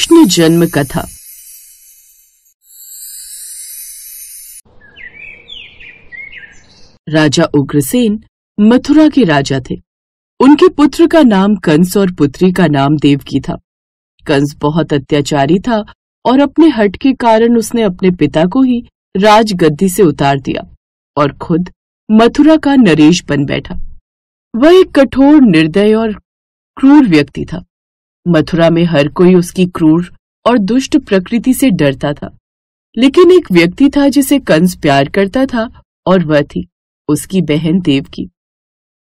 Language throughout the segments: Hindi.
कृष्ण जन्म कथा। राजा उग्रसेन मथुरा के राजा थे। उनके पुत्र का नाम कंस और पुत्री का नाम देवकी था। कंस बहुत अत्याचारी था और अपने हठ के कारण उसने अपने पिता को ही राजगद्दी से उतार दिया और खुद मथुरा का नरेश बन बैठा। वह एक कठोर, निर्दय और क्रूर व्यक्ति था। मथुरा में हर कोई उसकी क्रूर और दुष्ट प्रकृति से डरता था, लेकिन एक व्यक्ति था जिसे कंस प्यार करता था और वह थी उसकी बहन देवकी।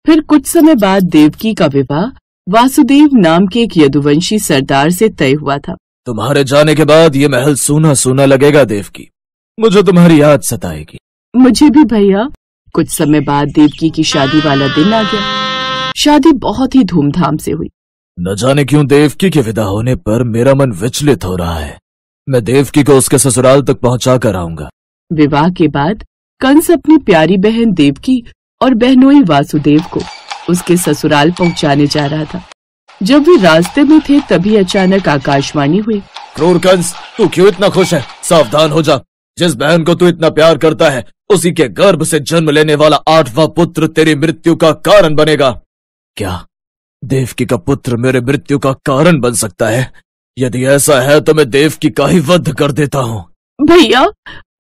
फिर कुछ समय बाद देवकी का विवाह वासुदेव नाम के एक यदुवंशी सरदार से तय हुआ था। तुम्हारे जाने के बाद ये महल सूना सूना लगेगा देवकी, मुझे तुम्हारी याद सताएगी। मुझे भी भैया। कुछ समय बाद देवकी की शादी वाला दिन आ गया। शादी बहुत ही धूमधाम से हुई। न जाने क्यों देवकी के विदा होने पर मेरा मन विचलित हो रहा है। मैं देवकी को उसके ससुराल तक पहुंचा कर आऊंगा। विवाह के बाद कंस अपनी प्यारी बहन देवकी और बहनोई वासुदेव को उसके ससुराल पहुंचाने जा रहा था। जब वे रास्ते में थे तभी अचानक आकाशवाणी हुई। क्रूर कंस, तू क्यों इतना खुश है? सावधान हो जा। जिस बहन को तू इतना प्यार करता है उसी के गर्भ से जन्म लेने वाला 8वां पुत्र तेरी मृत्यु का कारण बनेगा। क्या देवकी का पुत्र मेरे मृत्यु का कारण बन सकता है? यदि ऐसा है तो मैं देवकी का ही वध कर देता हूँ। भैया,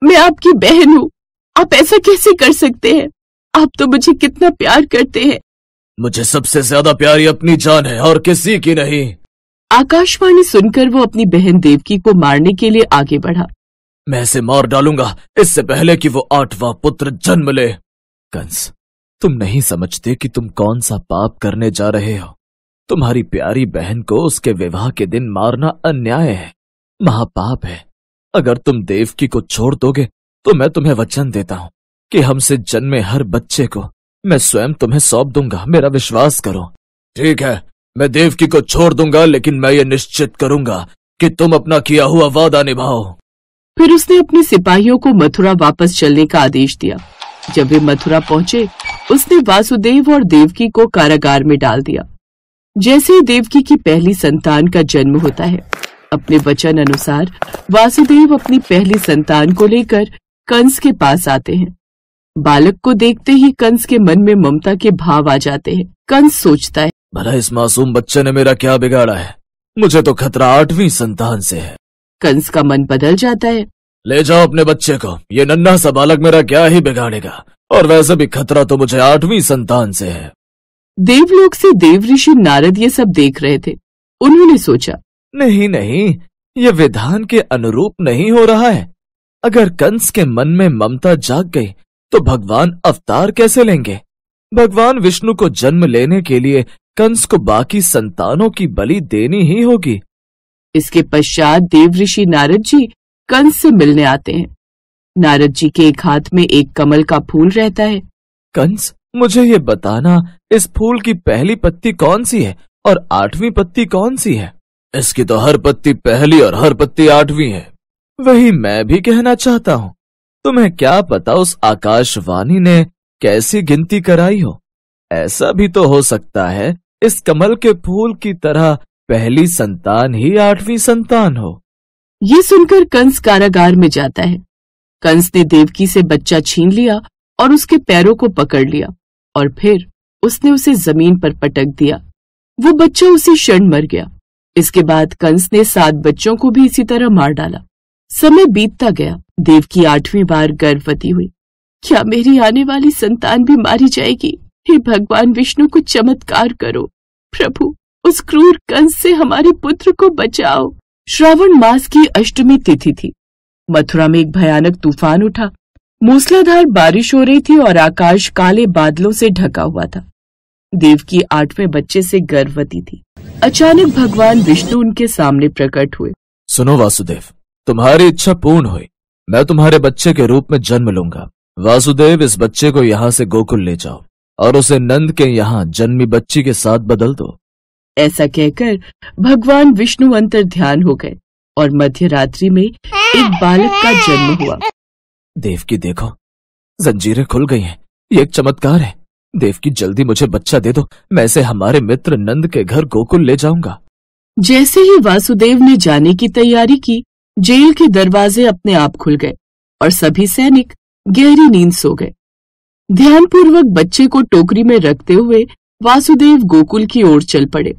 मैं आपकी बहन हूँ, आप ऐसा कैसे कर सकते हैं? आप तो मुझे कितना प्यार करते हैं। मुझे सबसे ज्यादा प्यारी अपनी जान है और किसी की नहीं। आकाशवाणी सुनकर वो अपनी बहन देवकी को मारने के लिए आगे बढ़ा। मैं इसे मार डालूंगा इससे पहले कि वो 8वां पुत्र जन्म ले। कंस, तुम नहीं समझते कि तुम कौन सा पाप करने जा रहे हो। तुम्हारी प्यारी बहन को उसके विवाह के दिन मारना अन्याय है, महापाप है। अगर तुम देवकी को छोड़ दोगे तो मैं तुम्हें वचन देता हूँ कि हमसे जन्मे हर बच्चे को मैं स्वयं तुम्हें सौंप दूंगा। मेरा विश्वास करो। ठीक है, मैं देवकी को छोड़ दूंगा, लेकिन मैं ये निश्चित करूंगा कि तुम अपना किया हुआ वादा निभाओ। फिर उसने अपने सिपाहियों को मथुरा वापस चलने का आदेश दिया। जब वे मथुरा पहुंचे उसने वासुदेव और देवकी को कारागार में डाल दिया। जैसे ही देवकी की पहली संतान का जन्म होता है, अपने वचन अनुसार वासुदेव अपनी पहली संतान को लेकर कंस के पास आते हैं। बालक को देखते ही कंस के मन में ममता के भाव आ जाते हैं। कंस सोचता है, भला इस मासूम बच्चे ने मेरा क्या बिगाड़ा है? मुझे तो खतरा 8वीं संतान से है। कंस का मन बदल जाता है। ले जाओ अपने बच्चे को, ये नन्हा सा बालक मेरा क्या ही बिगाड़ेगा, और वैसे भी खतरा तो मुझे 8वीं संतान से है। देवलोक से देव ऋषि नारद ये सब देख रहे थे। उन्होंने सोचा, नहीं नहीं, ये विधान के अनुरूप नहीं हो रहा है। अगर कंस के मन में ममता जाग गई तो भगवान अवतार कैसे लेंगे? भगवान विष्णु को जन्म लेने के लिए कंस को बाकी संतानों की बलि देनी ही होगी। इसके पश्चात देव ऋषि नारद जी कंस से मिलने आते हैं। नारद जी के एक हाथ में एक कमल का फूल रहता है। कंस, मुझे ये बताना, इस फूल की पहली पत्ती कौन सी है और 8वीं पत्ती कौन सी है? इसकी तो हर पत्ती पहली और हर पत्ती 8वीं है। वही मैं भी कहना चाहता हूँ। तुम्हें क्या पता उस आकाशवाणी ने कैसी गिनती कराई हो? ऐसा भी तो हो सकता है इस कमल के फूल की तरह पहली संतान ही 8वीं संतान हो। ये सुनकर कंस कारागार में जाता है। कंस ने देवकी से बच्चा छीन लिया और उसके पैरों को पकड़ लिया और फिर उसने उसे जमीन पर पटक दिया। वो बच्चा उसी क्षण मर गया। इसके बाद कंस ने 7 बच्चों को भी इसी तरह मार डाला। समय बीतता गया। देवकी 8वीं बार गर्भवती हुई। क्या मेरी आने वाली संतान भी मारी जाएगी? हे भगवान विष्णु, कुछ चमत्कार करो। प्रभु, उस क्रूर कंस से हमारे पुत्र को बचाओ। श्रावण मास की अष्टमी तिथि थी। मथुरा में एक भयानक तूफान उठा। मूसलाधार बारिश हो रही थी और आकाश काले बादलों से ढका हुआ था। देवकी 8वें बच्चे से गर्भवती थी। अचानक भगवान विष्णु उनके सामने प्रकट हुए। सुनो वासुदेव, तुम्हारी इच्छा पूर्ण हुई। मैं तुम्हारे बच्चे के रूप में जन्म लूंगा। वासुदेव, इस बच्चे को यहाँ से गोकुल ले जाओ और उसे नंद के यहाँ जन्मी बच्ची के साथ बदल दो। ऐसा कहकर भगवान विष्णु अंतर ध्यान हो गए और मध्य रात्रि में एक बालक का जन्म हुआ। देवकी देखो, जंजीरें खुल गई हैं। ये एक चमत्कार है। देवकी, जल्दी मुझे बच्चा दे दो। मैं इसे हमारे मित्र नंद के घर गोकुल ले जाऊंगा। जैसे ही वासुदेव ने जाने की तैयारी की, जेल के दरवाजे अपने आप खुल गए और सभी सैनिक गहरी नींद सो गए। ध्यानपूर्वक बच्चे को टोकरी में रखते हुए वासुदेव गोकुल की ओर चल पड़े।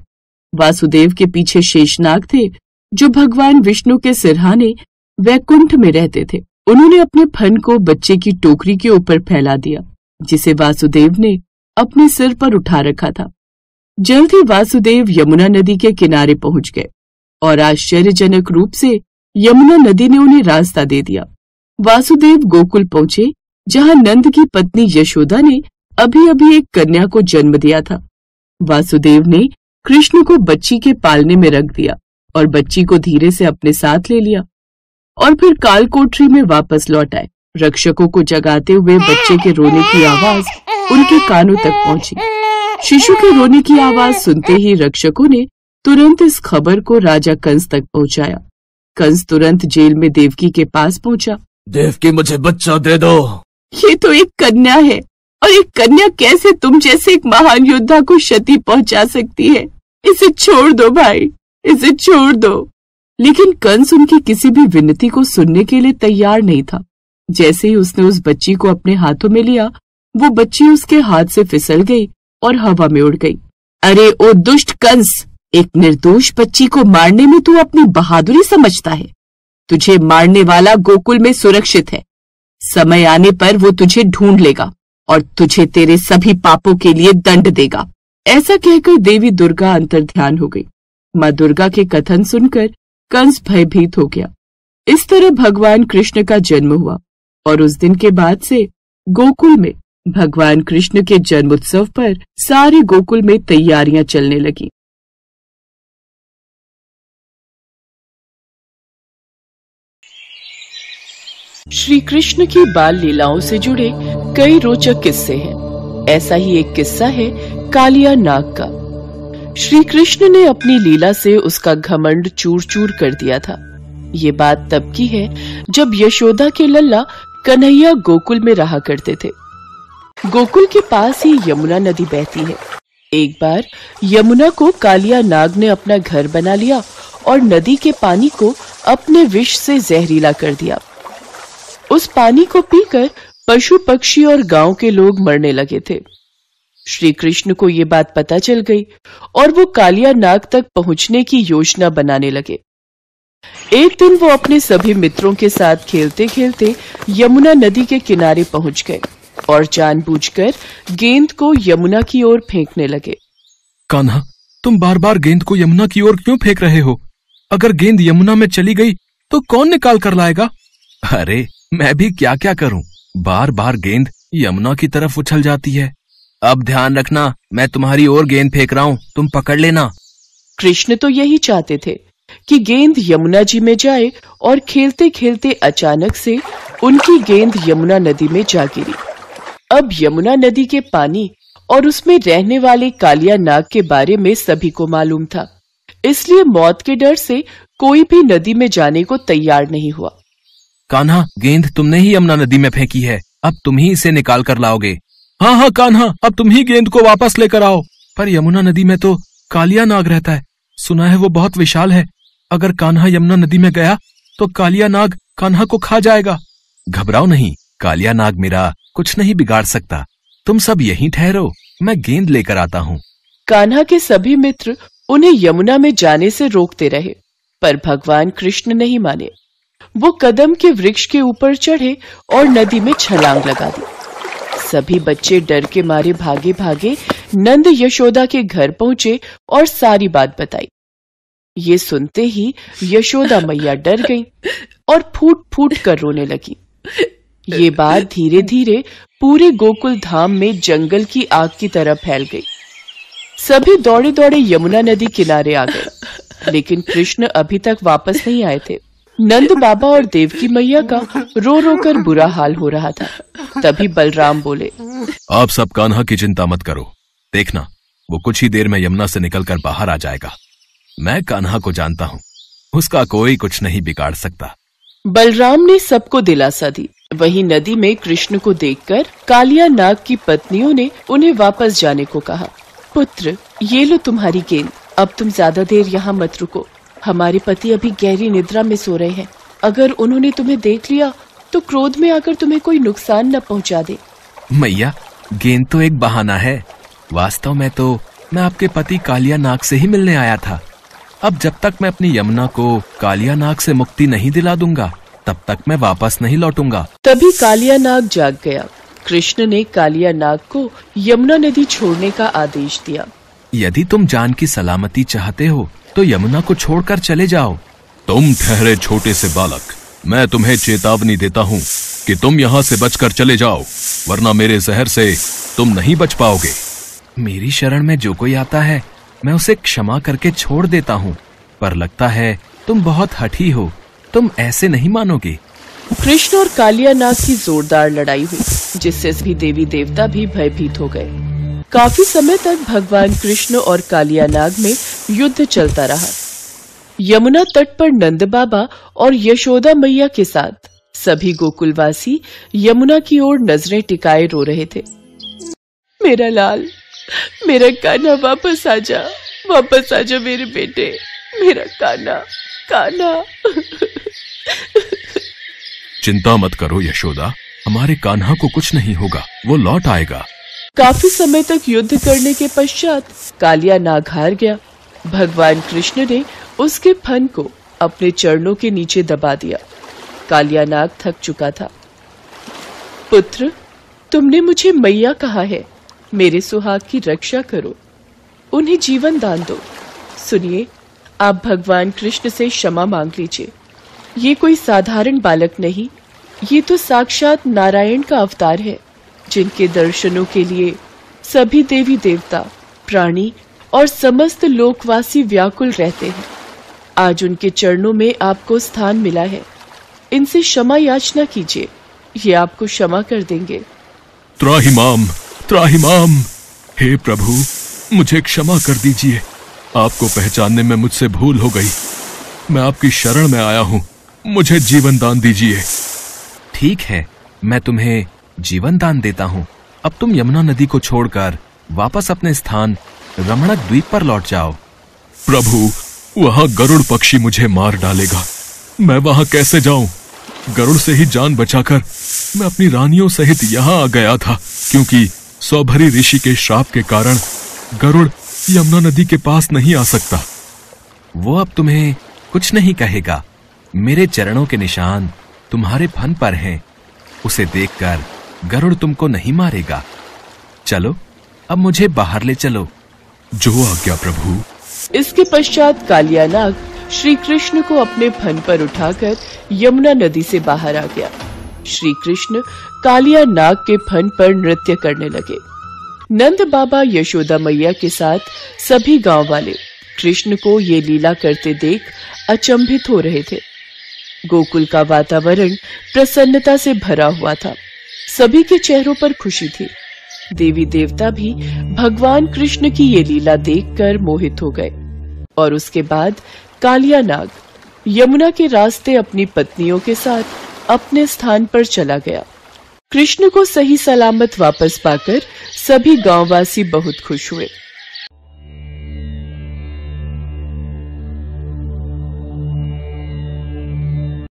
वासुदेव के पीछे शेषनाग थे, जो भगवान विष्णु के सिरहाने वैकुंठ में रहते थे। उन्होंने अपने फन को बच्चे की टोकरी के ऊपर फैला दिया, जिसे वासुदेव ने अपने सिर पर उठा रखा था। जल्द ही वासुदेव यमुना नदी के किनारे पहुंच गए और आश्चर्यजनक रूप से यमुना नदी ने उन्हें रास्ता दे दिया। वासुदेव गोकुल पहुंचे, जहां नंद की पत्नी यशोदा ने अभी अभी एक कन्या को जन्म दिया था। वासुदेव ने कृष्ण को बच्ची के पालने में रख दिया और बच्ची को धीरे से अपने साथ ले लिया और फिर कालकोठरी में वापस लौट आए। रक्षकों को जगाते हुए बच्चे के रोने की आवाज उनके कानों तक पहुंची। शिशु के रोने की आवाज सुनते ही रक्षकों ने तुरंत इस खबर को राजा कंस तक पहुंचाया। कंस तुरंत जेल में देवकी के पास पहुंचा। देवकी, मुझे बच्चा दे दो। ये तो एक कन्या है, और एक कन्या कैसे तुम जैसे एक महान योद्धा को क्षति पहुंचा सकती है? इसे छोड़ दो भाई, इसे छोड़ दो। लेकिन कंस उनकी किसी भी विनती को सुनने के लिए तैयार नहीं था। जैसे ही उसने उस बच्ची को अपने हाथों में लिया, वो बच्ची उसके हाथ से फिसल गई और हवा में उड़ गई। अरे ओ दुष्ट कंस, एक निर्दोष बच्ची को मारने में तू अपनी बहादुरी समझता है? तुझे मारने वाला गोकुल में सुरक्षित है। समय आने पर वो तुझे ढूंढ लेगा और तुझे तेरे सभी पापों के लिए दंड देगा। ऐसा कहकर देवी दुर्गा अंतर्ध्यान हो गई। माँ दुर्गा के कथन सुनकर कंस भयभीत हो गया। इस तरह भगवान कृष्ण का जन्म हुआ और उस दिन के बाद से गोकुल में भगवान कृष्ण के जन्मोत्सव पर सारे गोकुल में तैयारियां चलने लगी। श्री कृष्ण की बाल लीलाओं से जुड़े कई रोचक किस्से हैं। ऐसा ही एक किस्सा है कालिया नाग का। श्री कृष्ण ने अपनी लीला से उसका घमंड चूर चूर कर दिया था। ये बात तब की है जब यशोदा के लल्ला कन्हैया गोकुल में रहा करते थे। गोकुल के पास ही यमुना नदी बहती है। एक बार यमुना को कालिया नाग ने अपना घर बना लिया और नदी के पानी को अपने विष से जहरीला कर दिया। उस पानी को पीकर पशु पक्षी और गांव के लोग मरने लगे थे। श्री कृष्ण को ये बात पता चल गई और वो कालिया नाग तक पहुंचने की योजना बनाने लगे। एक दिन वो अपने सभी मित्रों के साथ खेलते खेलते यमुना नदी के किनारे पहुंच गए और जानबूझकर गेंद को यमुना की ओर फेंकने लगे। कान्हा, तुम बार बार गेंद को यमुना की ओर क्यों फेंक रहे हो? अगर गेंद यमुना में चली गई तो कौन निकाल कर लाएगा? अरे मैं भी क्या क्या करूं, बार बार गेंद यमुना की तरफ उछल जाती है। अब ध्यान रखना, मैं तुम्हारी ओर गेंद फेंक रहा हूं, तुम पकड़ लेना। कृष्ण तो यही चाहते थे कि गेंद यमुना जी में जाए और खेलते खेलते अचानक से उनकी गेंद यमुना नदी में जा गिरी। अब यमुना नदी के पानी और उसमें रहने वाले कालिया नाग के बारे में सभी को मालूम था, इसलिए मौत के डर से कोई भी नदी में जाने को तैयार नहीं हुआ। कान्हा, गेंद तुमने ही यमुना नदी में फेंकी है, अब तुम ही इसे निकाल कर लाओगे। हाँ हाँ कान्हा, अब तुम ही गेंद को वापस लेकर आओ। पर यमुना नदी में तो कालिया नाग रहता है, सुना है वो बहुत विशाल है। अगर कान्हा यमुना नदी में गया तो कालिया नाग कान्हा को खा जाएगा। घबराओ नहीं, कालिया नाग मेरा कुछ नहीं बिगाड़ सकता। तुम सब यहीं ठहरो, मैं गेंद लेकर आता हूँ। कान्हा के सभी मित्र उन्हें यमुना में जाने से रोकते रहे, पर भगवान कृष्ण नहीं माने। वो कदम के वृक्ष के ऊपर चढ़े और नदी में छलांग लगा दी। सभी बच्चे डर के मारे भागे भागे नंद यशोदा के घर पहुंचे और सारी बात बताई। ये सुनते ही यशोदा मैया डर गईं और फूट फूट कर रोने लगी। ये बात धीरे धीरे पूरे गोकुल धाम में जंगल की आग की तरह फैल गई। सभी दौड़े दौड़े यमुना नदी किनारे आ गए, लेकिन कृष्ण अभी तक वापस नहीं आए थे। नंद बाबा और देवकी मैया का रो रो कर बुरा हाल हो रहा था। तभी बलराम बोले, आप सब कान्हा की चिंता मत करो, देखना वो कुछ ही देर में यमुना से निकलकर बाहर आ जाएगा। मैं कान्हा को जानता हूँ, उसका कोई कुछ नहीं बिगाड़ सकता। बलराम ने सबको दिलासा दी। वहीं नदी में कृष्ण को देखकर कालिया नाग की पत्नियों ने उन्हें वापस जाने को कहा। पुत्र, ये लो तुम्हारी गेंद, अब तुम ज्यादा देर यहाँ मत रुको। हमारे पति अभी गहरी निद्रा में सो रहे हैं। अगर उन्होंने तुम्हें देख लिया तो क्रोध में आकर तुम्हें कोई नुकसान न पहुंचा दे। मैया, गेंद तो एक बहाना है। वास्तव में तो मैं आपके पति कालिया नाग से ही मिलने आया था। अब जब तक मैं अपनी यमुना को कालिया नाग से मुक्ति नहीं दिला दूंगा तब तक मैं वापस नहीं लौटूंगा। तभी कालिया नाग जाग गया। कृष्ण ने कालिया नाग को यमुना नदी छोड़ने का आदेश दिया। यदि तुम जान की सलामती चाहते हो तो यमुना को छोड़कर चले जाओ। तुम ठहरे छोटे से बालक, मैं तुम्हें चेतावनी देता हूँ कि तुम यहाँ से बचकर चले जाओ, वरना मेरे जहर से तुम नहीं बच पाओगे। मेरी शरण में जो कोई आता है मैं उसे क्षमा करके छोड़ देता हूँ, पर लगता है तुम बहुत हठी हो। तुम ऐसे नहीं मानोगे। कृष्ण और कालिया नाग की जोरदार लड़ाई हुई, जिससे सभी देवी देवता भी भयभीत हो गए। काफी समय तक भगवान कृष्ण और कालिया नाग में युद्ध चलता रहा। यमुना तट पर नंद बाबा और यशोदा मैया के साथ सभी गोकुलवासी यमुना की ओर नजरें टिकाए रो रहे थे। मेरा लाल, मेरा कान्हा, वापस आजा मेरे बेटे, मेरा कान्हा, कान्हा। चिंता मत करो यशोदा, हमारे कान्हा को कुछ नहीं होगा, वो लौट आएगा। काफी समय तक युद्ध करने के पश्चात कालिया नाग हार गया। भगवान कृष्ण ने उसके फन को अपने चरणों के नीचे दबा दिया। कालिया नाग थक चुका था। पुत्र, तुमने मुझे मैया कहा है, मेरे सुहाग की रक्षा करो, उन्हें जीवन दान दो। सुनिए, आप भगवान कृष्ण से क्षमा मांग लीजिए। ये कोई साधारण बालक नहीं, ये तो साक्षात नारायण का अवतार है, जिनके दर्शनों के लिए सभी देवी देवता, प्राणी और समस्त लोकवासी व्याकुल रहते हैं। आज उनके चरणों में आपको स्थान मिला है, इनसे क्षमा याचना कीजिए, ये आपको क्षमा कर देंगे। त्राहिमाम, त्राहिमाम, हे प्रभु, मुझे क्षमा कर दीजिए। आपको पहचानने में मुझसे भूल हो गई। मैं आपकी शरण में आया हूँ, मुझे जीवन दान दीजिए। ठीक है, मैं तुम्हें जीवन दान देता हूँ। अब तुम यमुना नदी को छोड़कर वापस अपने स्थान रमणक द्वीप पर लौट जाओ। प्रभु, वहाँ गरुड़ पक्षी मुझे मार डालेगा, मैं वहाँ कैसे जाऊं? गरुड़ से ही जान बचाकर मैं अपनी रानियों सहित यहाँ आ गया था, क्योंकि सौभरी ऋषि के श्राप के कारण गरुड़ यमुना नदी के पास नहीं आ सकता। वो अब तुम्हें कुछ नहीं कहेगा। मेरे चरणों के निशान तुम्हारे फन पर हैं। उसे देखकर गरुड़ तुमको नहीं मारेगा। चलो, अब मुझे बाहर ले चलो। जो आज्ञा प्रभु। इसके पश्चात कालिया नाग श्री कृष्ण को अपने फन पर उठाकर यमुना नदी से बाहर आ गया। श्री कृष्ण कालिया नाग के फन पर नृत्य करने लगे। नंद बाबा, यशोदा मैया के साथ सभी गांव वाले कृष्ण को ये लीला करते देख अचंभित हो रहे थे। गोकुल का वातावरण प्रसन्नता से भरा हुआ था। सभी के चेहरों पर खुशी थी। देवी देवता भी भगवान कृष्ण की ये लीला देखकर मोहित हो गए। और उसके बाद कालिया नाग यमुना के रास्ते अपनी पत्नियों के साथ अपने स्थान पर चला गया। कृष्ण को सही सलामत वापस पाकर सभी गांववासी बहुत खुश हुए।